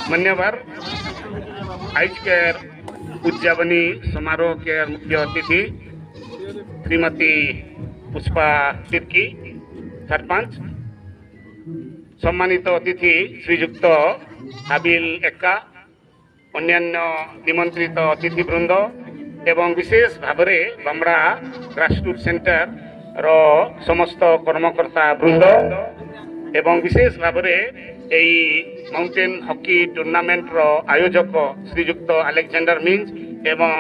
मान्यवर आज के उद्यापनी समारोह के मुख्य अतिथि श्रीमती पुष्पा तिर्की सरपंच, सम्मानित अतिथि श्रीजुक्त हाबिल एक्का, अन्यान्य निमंत्रित अतिथिवृंद एवं विशेष भाव में बामड़ा ग्रासरूट सेंटर रो समस्त कर्मकर्ता वृंद एवं विशेष भाव में माउंटेन हॉकी टूर्नामेंट रो आयोजक श्रीजुक्त अलेक्जेंडर मिंज एवं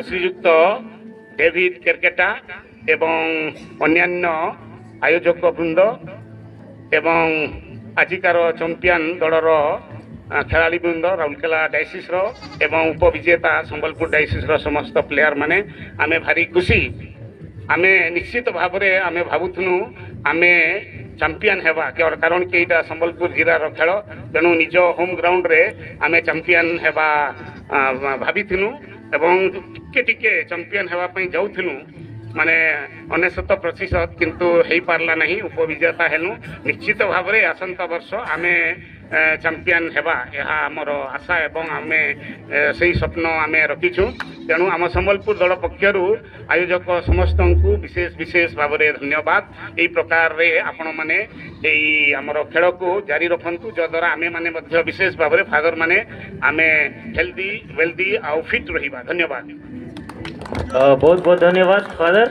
श्रीजुक्त डेविड केरकेटा एवं अन्यान्य आयोजक वृंद एवं आजिकार चैंपियन दलर खेलाड़ी वृंद राउरकेला डायसिस एवं उपविजेता संबलपुर डायसिस समस्त प्लेयर माने आमे भारी खुशी। आमे निश्चित भाव में आमे भावुथनु आमे चैंपियन हेबा कारण कि एटा संबलपुर जिलार खेल, तेणु निज होम ग्राउंड रे आमे चैंपियन हेबा भाविथिनु एवं टिके टिके चैंपियन हेबा पई जाउथिनु माने 99% किंतु हेई पारला नहीं, उपविजेता हेनु। निश्चित भाव में आसंता वर्ष आमे चैंपियन हेबा यह आमर आशा एवं आमे सही स्वप्न आमे रखीचु। तेणु आम संबलपुर दल पक्षर आयोजक समस्त को विशेष विशेष भाव में धन्यवाद। यही प्रकार रे आपण माने यही आमर खेल को जारी रखंतु, जद्वारा आमे माने मध्य विशेष भाव में फादर माने आमे हेल्दी वेल्दी आउ फिट रहिबा। धन्यवाद। बहुत बहुत धन्यवाद फादर।